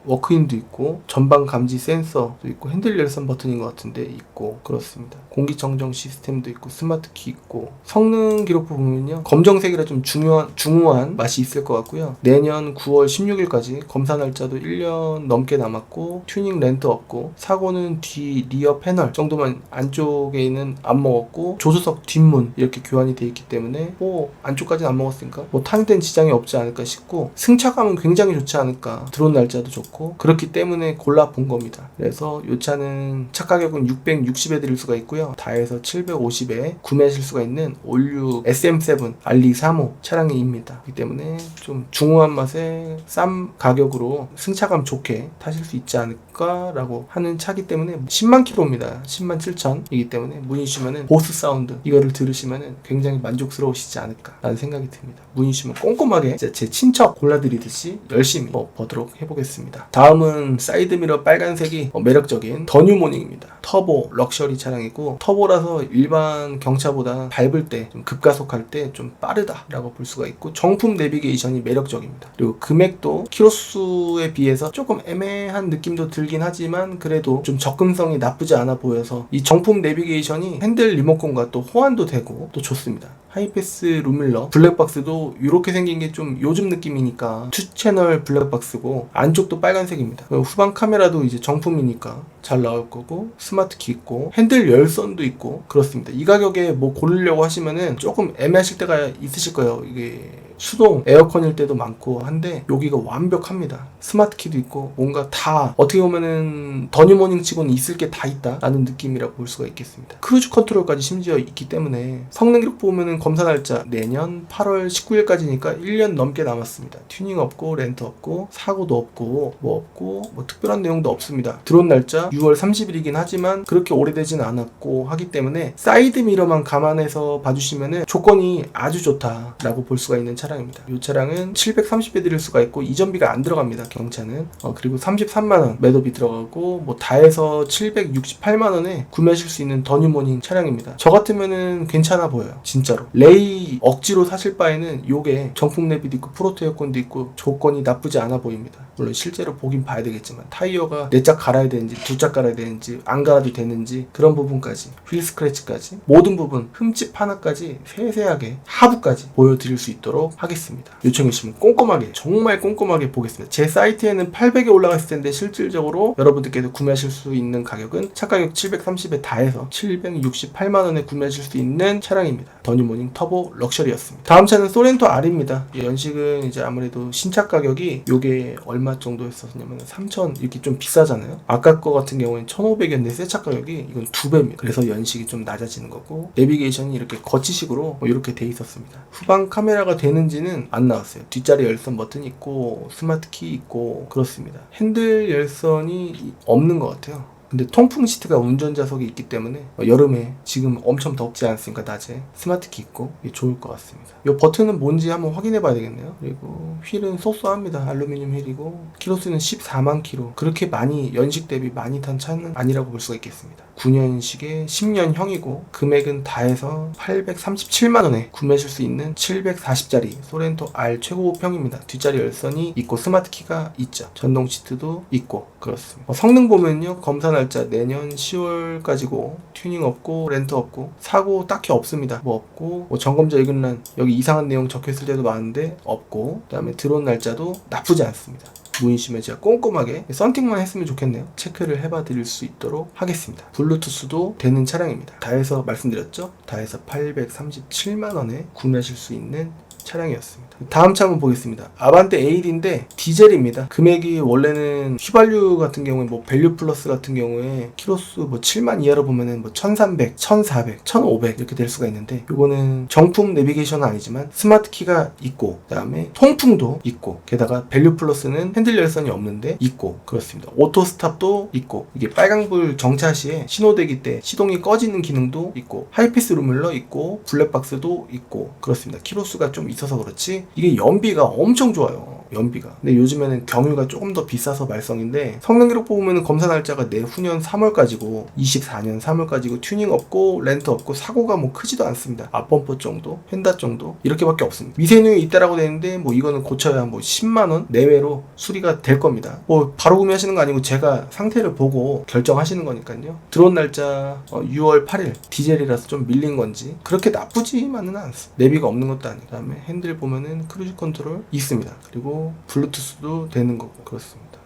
워크인도 있고, 전방 감지 센서도 있고, 핸들 열선 버튼인 것 같은데 있고 그렇습니다. 공기청정 시스템도 있고, 스마트 키 있고, 성능 기록부 보면요 검정색이라 좀 중후한 맛이 있을 것 같고요. 내년 9월 16일까지 검사 날짜도 1년 넘게 남았고, 튜닝 렌트 없고, 사고는 뒤 리어 패널 정도만 안쪽에는 안 먹었고, 조수석 뒷문 이렇게 교환이 되어 있기 때문에 뭐 안쪽까지는 안 먹었으니까 뭐 타는 데는 지장이 없지 않을까 싶고, 승차감은 굉장히 좋지 않을까. 들어온 날짜도 좋고 그렇기 때문에 골라본 겁니다. 그래서 이 차는 차 가격은 660에 드릴 수가 있고요, 다해서 750에 구매하실 수가 있는 올류 SM7 알리 3호 차량입니다. 그렇기 때문에 좀 중후한 맛에 싼 가격으로 승차감 좋게 타실 수 있지 않을까 라고 하는 차기 때문에 10만 킬로입니다. 10만 7천 이기 때문에 문의 주시면은 보스 사운드 이거를 들으시면은 굉장히 만족스러우시지 않을까 라는 생각이 듭니다. 문의 주시면 꼼꼼하게 제 친척 골라드리듯이 열심히 보도록 해보겠습니다. 다음은 사이드미러 빨간색이 매력적인 더 뉴모닝입니다. 터보 럭셔리 차량이고, 터보라서 일반 경차보다 밟을 때 좀 급가속할 때 좀 빠르다 라고 볼 수가 있고, 정품 내비게이션이 매력적입니다. 그리고 금액도 키로수에 비해서 조금 애매한 느낌도 들긴 하지만 그래도 좀 접근성이 나쁘지 않아 보여서 이 정품 내비게이션이 핸들 리모컨과 또 호환도 되고 또 좋습니다. 하이패스 룸밀러 블랙박스도 이렇게 생긴 게 좀 요즘 느낌이니까 2채널 블랙박스고, 안쪽도 빨간색입니다. 후방 카메라도 이제 정품이니까 잘 나올 거고, 스마트키 있고 핸들 열선도 있고 그렇습니다. 이 가격에 뭐 고르려고 하시면은 조금 애매하실 때가 있으실 거예요. 이게 수동 에어컨일 때도 많고 한데 여기가 완벽합니다. 스마트키도 있고 뭔가 다 어떻게 보면은 더 뉴모닝 치고는 있을 게 다 있다 라는 느낌이라고 볼 수가 있겠습니다. 크루즈 컨트롤까지 심지어 있기 때문에 성능 기록 보면은 검사 날짜 내년 8월 19일까지니까 1년 넘게 남았습니다. 튜닝 없고 렌트 없고 사고도 없고 뭐 특별한 내용도 없습니다. 들어온 날짜 6월 30일이긴 하지만 그렇게 오래되진 않았고 하기 때문에 사이드 미러만 감안해서 봐주시면은 조건이 아주 좋다라고 볼 수가 있는 차량입니다. 이 차량은 730에 드릴 수가 있고 이전비가 안 들어갑니다. 경차는 그리고 33만원 매도비 들어가고 뭐 다해서 768만원에 구매하실 수 있는 더 뉴모닝 차량입니다. 저 같으면은 괜찮아 보여요. 진짜로 레이 억지로 사실 바에는 요게 정품 내비도 있고 프로토 에어컨도 있고 조건이 나쁘지 않아 보입니다. 물론 실제로 보긴 봐야 되겠지만 타이어가 4짝 갈아야 되는지 2짝 갈아야 되는지 안 갈아도 되는지 그런 부분까지, 휠 스크래치까지 모든 부분 흠집 하나까지 세세하게 하부까지 보여드릴 수 있도록 하겠습니다. 요청해 주시면 꼼꼼하게, 정말 꼼꼼하게 보겠습니다. 제 사이트에는 800에 올라갔을 텐데 실질적으로 여러분들께서 구매하실 수 있는 가격은 차 가격 730에 다해서 768만원에 구매하실 수 있는 차량입니다. 더 뉴모닝 터보 럭셔리였습니다. 다음 차는 소렌토 R입니다. 연식은 이제 아무래도 신차 가격이 요게 얼마 정도였었냐면 3,000 이렇게 좀 비싸잖아요. 아까 거 같은 경우에는 1,500이었는데 새 차 가격이 이건 2배입니다. 그래서 연식이 좀 낮아지는 거고, 내비게이션이 이렇게 거치식으로 이렇게 돼 있었습니다. 후방 카메라가 되는지는 안 나왔어요. 뒷자리 열선 버튼 있고 스마트키 있고 그렇습니다. 핸들 열선이 없는 것 같아요. 근데 통풍 시트가 운전자석에 있기 때문에 여름에 지금 엄청 덥지 않습니까? 낮에 스마트키 있고 좋을 것 같습니다. 이 버튼은 뭔지 한번 확인해 봐야 되겠네요. 그리고 휠은 소소합니다. 알루미늄 휠이고 키로수는 14만 킬로. 그렇게 많이 연식 대비 많이 탄 차는 아니라고 볼 수가 있겠습니다. 9년식의 10년형이고 금액은 다해서 837만원에 구매하실 수 있는 740짜리 소렌토 R 최고급형입니다. 뒷자리 열선이 있고 스마트키가 있죠. 전동 시트도 있고 그렇습니다. 성능 보면요, 검사 날짜 내년 10월까지고 튜닝 없고 렌트 없고 사고 딱히 없습니다. 뭐 없고 뭐 점검자 의견란 여기 이상한 내용 적혀있을 때도 많은데 없고, 그 다음에 들어온 날짜도 나쁘지 않습니다. 문의 주시면 제가 꼼꼼하게 썬팅만 했으면 좋겠네요. 체크를 해봐 드릴 수 있도록 하겠습니다. 블루투스도 되는 차량입니다. 다해서 말씀드렸죠? 다해서 837만원에 구매하실 수 있는 차량이었습니다. 다음 차 한번 보겠습니다. 아반떼 에일인데 디젤입니다. 금액이 원래는 휘발유 같은 경우에 뭐 밸류 플러스 같은 경우에 키로수 뭐 7만 이하로 보면은 뭐 1300, 1400, 1500 이렇게 될 수가 있는데, 요거는 정품 내비게이션은 아니지만 스마트 키가 있고 그다음에 통풍도 있고 게다가 밸류 플러스는 핸들 열선이 없는데 있고 그렇습니다. 오토 스탑도 있고, 이게 빨간불 정차 시에 신호대기 때 시동이 꺼지는 기능도 있고, 하이패스 룸밀러 있고 블랙박스도 있고 그렇습니다. 키로수가 좀 있어서 그렇지 이게 연비가 엄청 좋아요. 연비가. 근데 요즘에는 경유가 조금 더 비싸서 말썽인데, 성능 기록 보면 검사 날짜가 내후년 3월까지고 24년 3월까지고 튜닝 없고 렌트 없고 사고가 뭐 크지도 않습니다. 앞범퍼 정도, 펜다 정도 이렇게밖에 없습니다. 미세누이 있다라고 되는데 뭐 이거는 고쳐야 뭐 10만원 내외로 수리가 될 겁니다. 뭐 바로 구매하시는 거 아니고 제가 상태를 보고 결정하시는 거니까요. 들어온 날짜 6월 8일 디젤이라서 좀 밀린 건지 그렇게 나쁘지만은 않습니다. 내비가 없는 것도 아니고, 그다음에 핸들 보면은 크루즈 컨트롤 있습니다. 그리고 블루투스도 되는 거고 그렇습니다.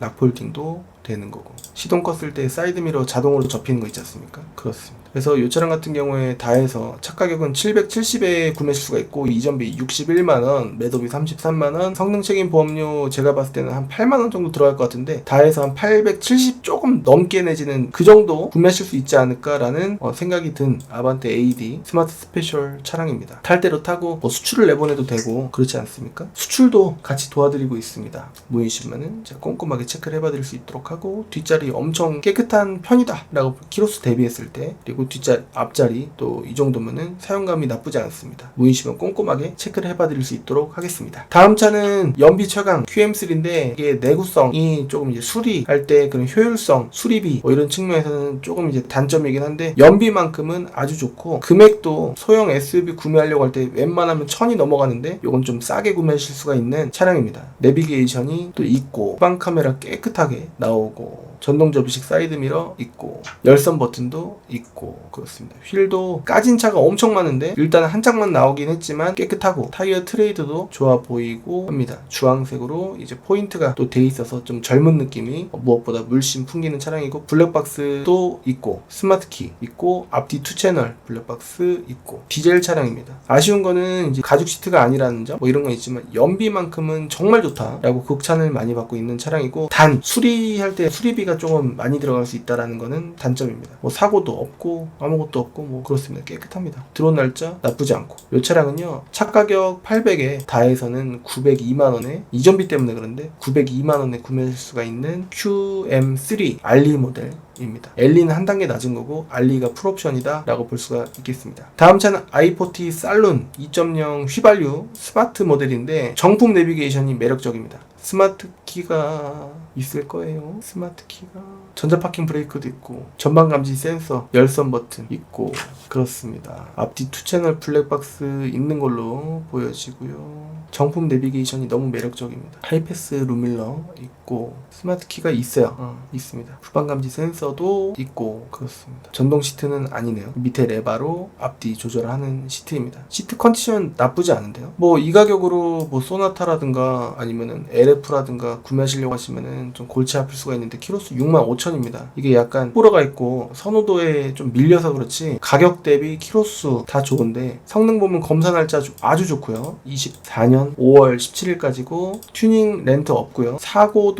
락폴딩도 되는 거고, 시동 껐을 때 사이드미러 자동으로 접히는 거 있지 않습니까? 그렇습니다. 그래서 이 차량 같은 경우에 다해서 차 가격은 770에 구매하실 수가 있고, 이전비 61만원, 매도비 33만원, 성능 책임 보험료 제가 봤을 때는 한 8만원 정도 들어갈 것 같은데, 다해서 한 870 조금 넘게 내지는 그 정도 구매하실 수 있지 않을까라는 생각이 든 아반떼 AD 스마트 스페셜 차량입니다. 탈 대로 타고 뭐 수출을 내보내도 되고 그렇지 않습니까? 수출도 같이 도와드리고 있습니다. 문의시면은 제가 꼼꼼하게 체크를 해봐드릴 수 있도록 하고, 뒷자리 엄청 깨끗한 편이다 라고 키로수 대비했을 때, 그리고 뒷자리 앞자리 또 이 정도면은 사용감이 나쁘지 않습니다. 문의시면 꼼꼼하게 체크를 해봐드릴 수 있도록 하겠습니다. 다음 차는 연비 최강 QM3인데, 이게 내구성이 조금 이제 수리할 때 그런 효율성, 수리비 뭐 이런 측면에서는 조금 이제 단점이긴 한데, 연비만큼은 아주 좋고, 금액도 소형 SUV 구매하려고 할 때 웬만하면 1000이 넘어가는데 요건 좀 싸게 구매하실 수가 있는 차량입니다. 내비게이션이 또 있고, 후방 카메라 깨끗하게 나오고, 전동 접이식 사이드미러 있고, 열선 버튼도 있고, 그렇습니다. 휠도 까진 차가 엄청 많은데 일단 한 짝만 나오긴 했지만 깨끗하고, 타이어 트레이드도 좋아 보이고 합니다. 주황색으로 이제 포인트가 또 돼 있어서 좀 젊은 느낌이 무엇보다 물씬 풍기는 차량이고, 블랙박스도 있고, 스마트키 있고, 앞뒤 2채널 블랙박스 있고, 디젤 차량입니다. 아쉬운 거는 이제 가죽 시트가 아니라는 점, 뭐 이런 건 있지만 연비만큼은 정말 좋다라고 극찬을 많이 받고 있는 차량이고, 단 수리할 때 수리비가 조금 많이 들어갈 수 있다라는 거는 단점입니다. 뭐 사고도 없고 아무것도 없고 뭐 그렇습니다. 깨끗합니다. 들어온 날짜 나쁘지 않고, 이 차량은요 차 가격 800에 다해서는 902만원에, 이전비 때문에 그런데 902만원에 구매할 수가 있는 QM3 알리 모델입니다. 엘리는 한 단계 낮은 거고 알리가 풀옵션이다 라고 볼 수가 있겠습니다. 다음 차는 i40 살룬 2.0 휘발유 스마트 모델인데, 정품 내비게이션이 매력적입니다. 스마트 키가 있을 거예요. 스마트 키가 전자 파킹 브레이크도 있고, 전방 감지 센서, 열선 버튼 있고, 그렇습니다. 앞뒤 2채널 블랙박스 있는 걸로 보여지고요. 정품 내비게이션이 너무 매력적입니다. 하이패스 루밀러 있고, 스마트 키가 있어요. 있습니다. 후방 감지 센서도 있고, 그렇습니다. 전동 시트는 아니네요. 밑에 레바로 앞뒤 조절하는 시트입니다. 시트 컨디션 나쁘지 않은데요. 뭐 이 가격으로 뭐 소나타라든가 아니면은 LF라든가 구매하시려고 하시면은 좀 골치 아플 수가 있는데, 키로수 65,000입니다. 이게 약간 호러가 있고 선호도에 좀 밀려서 그렇지 가격 대비 키로수 다 좋은데, 성능 보면 검사 날짜 아주 좋고요. 24년 5월 17일까지고 튜닝 렌트 없고요. 사고도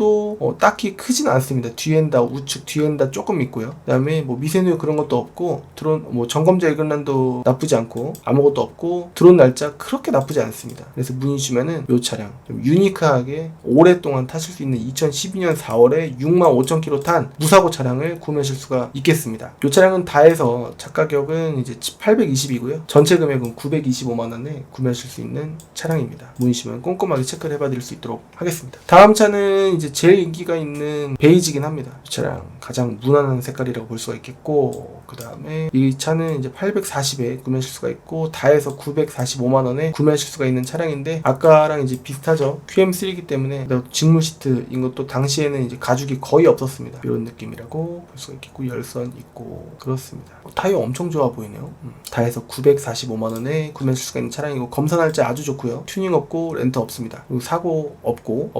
딱히 크진 않습니다. 뒤엔다, 우측 뒤엔다 조금 있고요. 그 다음에 뭐 미세누유 그런 것도 없고, 드론 뭐 점검자 일근란도 나쁘지 않고, 아무것도 없고, 드론 날짜 그렇게 나쁘지 않습니다. 그래서 문의 주면은 이 차량 좀 유니크하게 오랫동안 타실 수 있는 2012년 4월에 65,000km 탄 무사고 차량을 구매하실 수가 있겠습니다. 이 차량은 다해서 차 가격은 이제 820이고요. 전체 금액은 925만원에 구매하실 수 있는 차량입니다. 문의시면 꼼꼼하게 체크를 해봐드릴 수 있도록 하겠습니다. 다음 차는 이제 제일 인기가 있는 베이지긴 합니다. 이 차량 가장 무난한 색깔이라고 볼 수가 있겠고, 그 다음에 이 차는 이제 840에 구매하실 수가 있고, 다해서 945만원에 구매하실 수가 있는 차량인데, 아까랑 이제 비슷하죠. QM3이기 때문에 직물 시트인 것도 당시에는 이제 가죽이 거의 없었습니다. 이런 느낌이라고 볼 수가 있겠고, 열선 있고, 그렇습니다. 타이어 엄청 좋아 보이네요. 다해서 945만원에 구매하실 수가 있는 차량이고, 검사 날짜 아주 좋고요. 튜닝 없고 렌트 없습니다. 그리고 사고 없고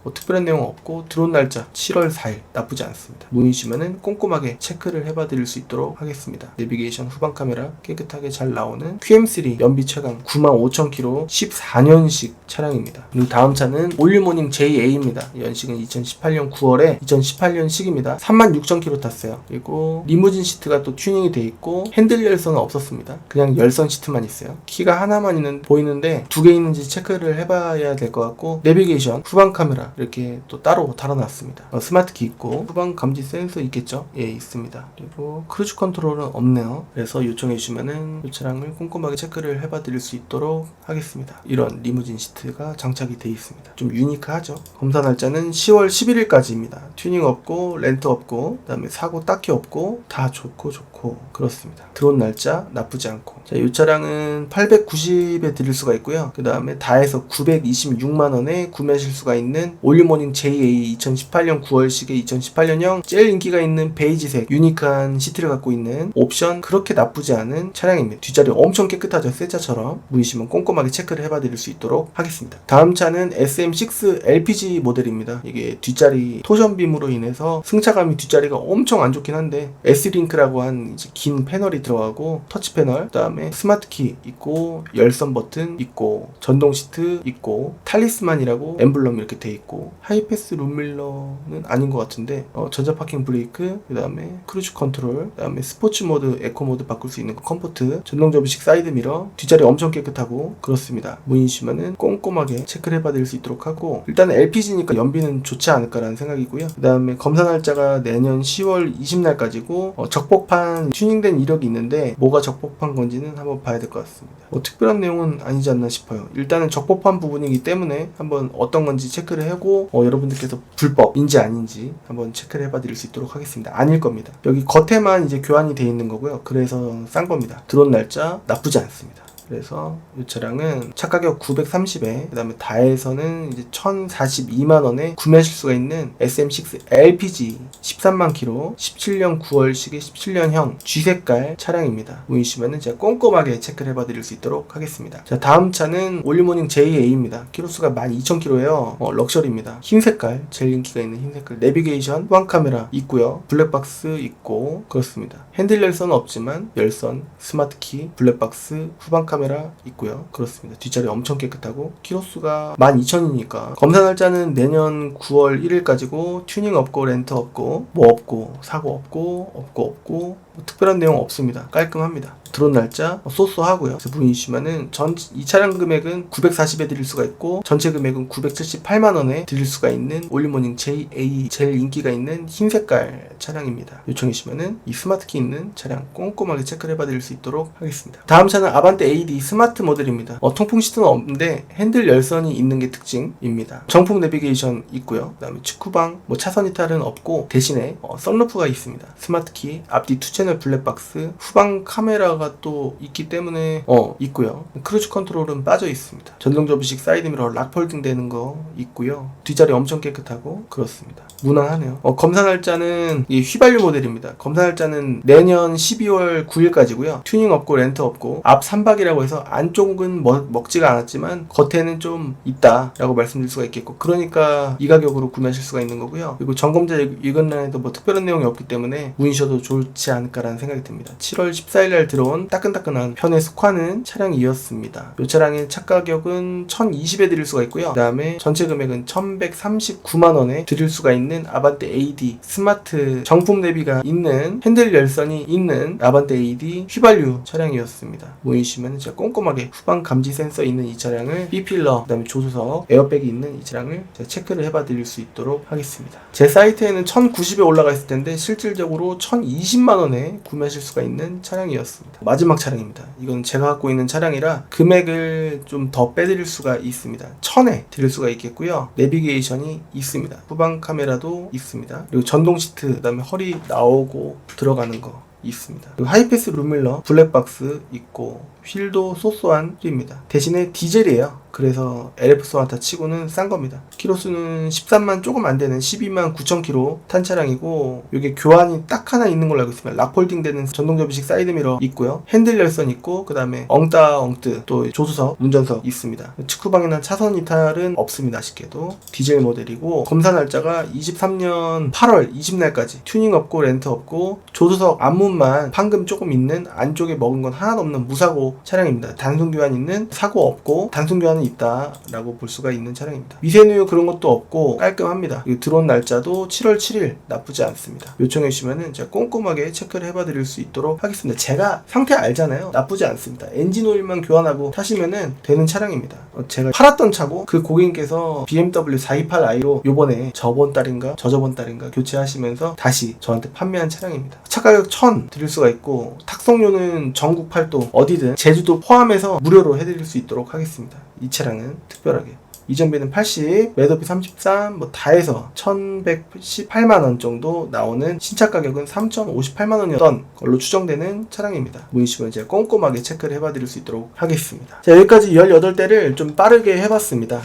뭐 특별한 내용 없고, 들어온 날짜 7월 4일 나쁘지 않습니다. 문의 주시면은 꼼꼼하게 체크를 해봐 드릴 수 있도록 하겠습니다. 내비게이션, 후방 카메라 깨끗하게 잘 나오는 QM3 연비 최강 95,000km 14년식 차량입니다. 그리고 다음 차는 올유모닝 JA입니다. 연식은 2018년 9월에 2018년식입니다. 36,000km 탔어요. 그리고 리무진 시트가 또 튜닝이 돼 있고, 핸들 열선은 없었습니다. 그냥 열선 시트만 있어요. 키가 하나만 보이는데 두 개 있는지 체크를 해봐야 될 것 같고, 내비게이션, 후방 카메라 이렇게 또 따로 달아놨습니다. 스마트 키 있고, 후방 감지 센서 있겠죠? 예, 있습니다. 그리고 크루즈 컨트롤은 없네요. 그래서 요청해 주시면은 이 차량을 꼼꼼하게 체크를 해봐 드릴 수 있도록 하겠습니다. 이런 리무진 시트가 장착이 돼 있습니다. 좀 유니크하죠? 검사 날짜는 10월 11일까지입니다. 튜닝 없고 렌트 없고, 그 다음에 사고 딱히 없고, 다 좋고 그렇습니다. 들어온 날짜 나쁘지 않고. 자, 이 차량은 890에 드릴 수가 있고요. 그 다음에 다해서 926만원에 구매하실 수가 있는 올유모닝 JA 2018년 9월식의 2018년형 제일 인기가 있는 베이지색 유니크한 시트를 갖고 있는 옵션 그렇게 나쁘지 않은 차량입니다. 뒷자리 엄청 깨끗하죠. 새 차처럼. 문의시면 꼼꼼하게 체크를 해봐 드릴 수 있도록 하겠습니다. 다음 차는 SM SM6 LPG 모델입니다. 이게 뒷자리 토션빔으로 인해서 승차감이 뒷자리가 엄청 안 좋긴 한데 S링크라고 한 이제 긴 패널이 들어가고 터치 패널, 그다음에 스마트키 있고 열선 버튼 있고 전동 시트 있고 탈리스만이라고 엠블럼 이렇게 돼 있고 하이패스 룸밀러는 아닌 것 같은데 전자 파킹 브레이크, 그다음에 크루즈 컨트롤, 그다음에 스포츠 모드, 에코 모드 바꿀 수 있는 컴포트, 전동 접이식 사이드 미러, 뒷자리 엄청 깨끗하고 그렇습니다. 무인시면은 꼼꼼하게 체크를 해봐드릴 수 있도록 하고, 일단은 LPG니까 연비는 좋지 않을까라는 생각이고요. 그 다음에 검사 날짜가 내년 10월 20날까지고 적복판 튜닝된 이력이 있는데 뭐가 적복판 건지는 한번 봐야 될 것 같습니다. 특별한 내용은 아니지 않나 싶어요. 일단은 적복판 부분이기 때문에 한번 어떤 건지 체크를 하고 여러분들께서 불법인지 아닌지 한번 체크를 해봐드릴 수 있도록 하겠습니다. 아닐 겁니다. 여기 겉에만 이제 교환이 돼 있는 거고요. 그래서 싼 겁니다. 들어온 날짜 나쁘지 않습니다. 그래서 이 차량은 차 가격 930에 그 다음에 다에서는 이제 1042만원에 구매하실 수가 있는 SM6 LPG 13만 킬로 17년 9월식의 17년형 G색깔 차량입니다. 보이시면은 제가 꼼꼼하게 체크를 해봐 드릴 수 있도록 하겠습니다. 자, 다음 차는 올리모닝 JA입니다. 키로수가 12,000km예요. 럭셔리입니다. 흰색깔, 제일 인기가 있는 흰색깔, 내비게이션, 후방 카메라 있고요. 블랙박스 있고 그렇습니다. 핸들 열선은 없지만 열선, 스마트키, 블랙박스, 후방 카메라 있고요. 그렇습니다. 뒷자리 엄청 깨끗하고 키로수가 12,000이니까 검사 날짜는 내년 9월 1일까지고 튜닝 없고 렌트 없고 뭐 없고 사고 없고 뭐 특별한 내용 없습니다. 깔끔합니다. 들어온 날짜 쏘쏘하고요. 문의주시면은 이 차량 금액은 940에 드릴 수가 있고 전체 금액은 978만원에 드릴 수가 있는 올리모닝 JA 제일 인기가 있는 흰색깔 차량입니다. 요청이시면은 이 스마트키 있는 차량 꼼꼼하게 체크를 해봐 드릴 수 있도록 하겠습니다. 다음 차는 아반떼 AD 스마트 모델입니다. 통풍 시트는 없는데 핸들 열선이 있는 게 특징입니다. 정품 내비게이션 있고요. 그 다음에 측후방 차선 이탈은 없고 대신에 썬루프가 있습니다. 스마트키, 앞뒤 2채널 블랙박스, 후방 카메라가 또 있기 때문에 있고요. 크루즈 컨트롤은 빠져 있습니다. 전동 접이식 사이드 미러 락 폴딩 되는 거 있고요. 뒷자리 엄청 깨끗하고 그렇습니다. 무난하네요. 검사 날짜는 이 휘발유 모델입니다. 검사 날짜는 내년 12월 9일까지고요. 튜닝 없고 렌트 없고 앞 3박이라고 해서 안쪽은 먹지가 않았지만 겉에는 좀 있다라고 말씀드릴 수가 있겠고, 그러니까 이 가격으로 구매하실 수가 있는 거고요. 그리고 점검자 일관란에도 특별한 내용이 없기 때문에 문의셔도 좋지 않을까라는 생각이 듭니다. 7월 14일날 들어온 따끈따끈한 편에 속하는 차량이었습니다. 이 차량의 차 가격은 1020에 드릴 수가 있고요. 그 다음에 전체 금액은 1139만원에 드릴 수가 있는 아반떼 AD 스마트 정품 내비가 있는 핸들 열선이 있는 아반떼 AD 휘발유 차량이었습니다. 보이시면 제가 꼼꼼하게 후방 감지 센서 있는 이 차량을 B필러, 그 다음에 조수석, 에어백이 있는 이 차량을 제가 체크를 해봐 드릴 수 있도록 하겠습니다. 제 사이트에는 1090에 올라가 있을 텐데 실질적으로 1020만원에 구매하실 수가 있는 차량이었습니다. 마지막 차량입니다. 이건 제가 갖고 있는 차량이라 금액을 좀 더 빼드릴 수가 있습니다. 1000에 드릴 수가 있겠고요. 내비게이션이 있습니다. 후방 카메라도 있습니다. 그리고 전동 시트, 그 다음에 허리 나오고 들어가는 거 있습니다. 그리고 하이패스 룸밀러, 블랙박스 있고 휠도 쏘쏘한 휠입니다. 대신에 디젤이에요. 그래서 LF 소나타 치고는 싼 겁니다. 키로수는 13만 조금 안 되는 12만 9천 킬로 탄 차량이고, 이게 교환이 딱 하나 있는 걸로 알고 있습니다. 락폴딩 되는 전동 접이식 사이드 미러 있고요. 핸들 열선 있고, 그 다음에 엉뜨 또 조수석, 운전석 있습니다. 측후방이나 차선 이탈은 없습니다. 아쉽게도 디젤 모델이고, 검사 날짜가 23년 8월 20날까지 튜닝 없고 렌트 없고 조수석 앞문만 판금 조금 있는, 안쪽에 먹은 건 하나도 없는 무사고 차량입니다. 단순 교환 있는, 사고 없고 단순 교환은 있다라고 볼 수가 있는 차량입니다. 미세누유 그런 것도 없고 깔끔합니다. 들어온 날짜도 7월 7일 나쁘지 않습니다. 요청해 주시면은 제가 꼼꼼하게 체크를 해봐 드릴 수 있도록 하겠습니다. 제가 상태 알잖아요. 나쁘지 않습니다. 엔진 오일만 교환하고 타시면은 되는 차량입니다. 제가 팔았던 차고, 그 고객님께서 BMW 428i로 요번에 저번 달인가 교체하시면서 다시 저한테 판매한 차량입니다. 차 가격 1000 드릴 수가 있고, 탁송료는 전국 팔도 어디든 제주도 포함해서 무료로 해드릴 수 있도록 하겠습니다. 이 차량은 특별하게 이전비는 80, 매도비 33, 다 해서 1118만원 정도 나오는 신차 가격은 3058만원이었던 걸로 추정되는 차량입니다. 문의시면 제가 꼼꼼하게 체크를 해봐 드릴 수 있도록 하겠습니다. 자, 여기까지 18대를 좀 빠르게 해봤습니다.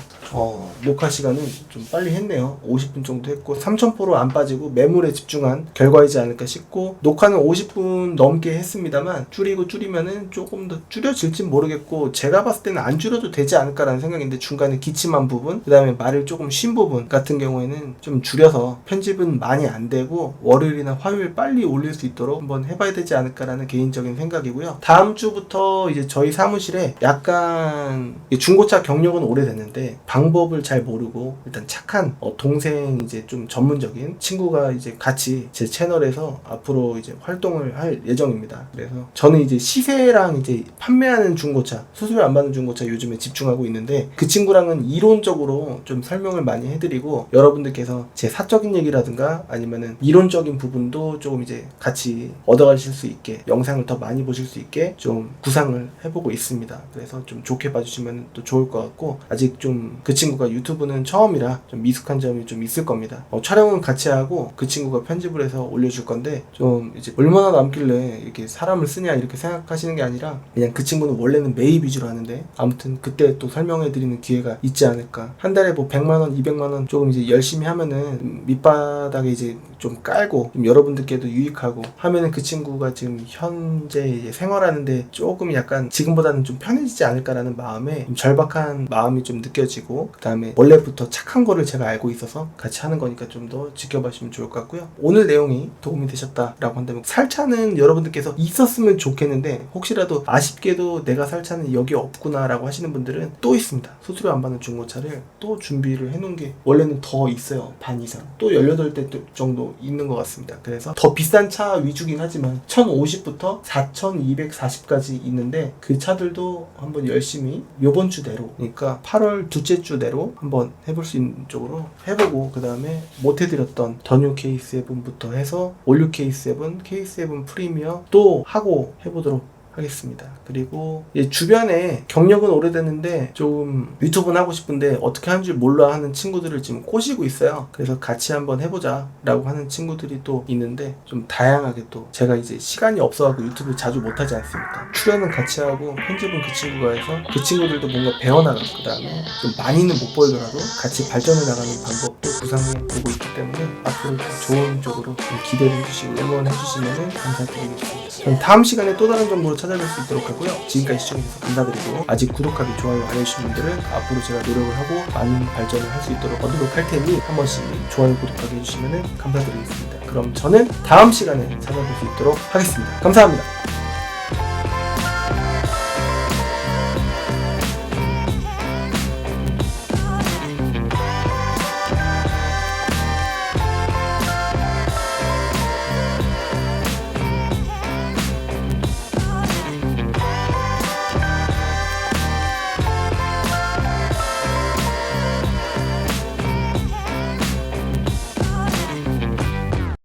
녹화 시간은 좀 빨리 했네요. 50분 정도 했고 3000%로 안 빠지고 매물에 집중한 결과이지 않을까 싶고, 녹화는 50분 넘게 했습니다만 줄이면은 조금 더 줄여질진 모르겠고, 제가 봤을 때는 안 줄여도 되지 않을까라는 생각인데, 중간에 기침한 부분, 그 다음에 말을 조금 쉰 부분 같은 경우에는 좀 줄여서 편집은 많이 안 되고 월요일이나 화요일 빨리 올릴 수 있도록 한번 해봐야 되지 않을까라는 개인적인 생각이고요. 다음 주부터 이제 저희 사무실에 약간 중고차 경력은 오래됐는데 방법을 잘 모르고 일단 착한 동생, 이제 좀 전문적인 친구가 이제 같이 제 채널에서 앞으로 이제 활동을 할 예정입니다. 그래서 저는 이제 시세랑 이제 판매하는 중고차, 수수료 안 받는 중고차 요즘에 집중하고 있는데, 그 친구랑은 이론적으로 좀 설명을 많이 해드리고, 여러분들께서 제 사적인 얘기라든가 아니면은 이론적인 부분도 조금 이제 같이 얻어가실 수 있게, 영상을 더 많이 보실 수 있게 좀 구상을 해보고 있습니다. 그래서 좀 좋게 봐주시면 또 좋을 것 같고, 아직 좀 그 친구가 유튜브는 처음이라 좀 미숙한 점이 좀 있을 겁니다. 촬영은 같이 하고 그 친구가 편집을 해서 올려줄 건데, 좀 이제 얼마나 남길래 이렇게 사람을 쓰냐 이렇게 생각하시는 게 아니라, 그냥 그 친구는 원래는 매입 위주로 하는데 아무튼 그때 또 설명해드리는 기회가 있지 않을까. 한 달에 뭐 100만원 200만원 조금 이제 열심히 하면은 밑바닥에 이제 좀 깔고 좀 여러분들께도 유익하고 하면은, 그 친구가 지금 현재 이제 생활하는데 조금 약간 지금보다는 좀 편해지지 않을까라는 마음에 좀 절박한 마음이 좀 느껴지고, 그 다음에 원래부터 착한 거를 제가 알고 있어서 같이 하는 거니까 좀 더 지켜봐주시면 좋을 것 같고요. 오늘 내용이 도움이 되셨다라고 한다면, 살차는 여러분들께서 있었으면 좋겠는데 혹시라도 아쉽게도 내가 살차는 여기 없구나 라고 하시는 분들은 또 있습니다. 수수료 안 받는 중고차를 또 준비를 해놓은 게 원래는 더 있어요. 반 이상. 또 18대 정도 있는 것 같습니다. 그래서 더 비싼 차 위주긴 하지만 1050부터 4240까지 있는데, 그 차들도 한번 열심히 요번 주 내로, 그러니까 8월 둘째 주 내로 한번 해볼 수 있는 쪽으로 해보고, 그 다음에 못해드렸던 더뉴 K7부터 해서 올류 K7, K7 프리미어 또 하고 해보도록 하겠습니다. 그리고 주변에 경력은 오래됐는데 좀 유튜브는 하고 싶은데 어떻게 하는 줄 몰라 하는 친구들을 지금 꼬시고 있어요. 그래서 같이 한번 해보자 라고 하는 친구들이 또 있는데, 좀 다양하게, 또 제가 이제 시간이 없어가지고 유튜브 자주 못하지 않습니까? 출연은 같이 하고 편집은 그 친구가 해서 그 친구들도 뭔가 배워나가고, 그 다음에 좀 많이는 못 벌더라도 같이 발전해 나가는 방법도 구상해 보고 있기 때문에, 앞으로 좀 좋은 쪽으로 좀 기대를 해주시고 응원해 주시면 감사드리겠습니다. 그럼 다음 시간에 또 다른 정보로 찾아뵐 수 있도록 하고요. 지금까지 시청해주셔서 감사드리고, 아직 구독하기, 좋아요 안 해주신 분들은 앞으로 제가 노력을 하고 많은 발전을 할 수 있도록 하도록 할 테니 한 번씩 좋아요, 구독하기 해주시면 감사드리겠습니다. 그럼 저는 다음 시간에 찾아뵐 수 있도록 하겠습니다. 감사합니다.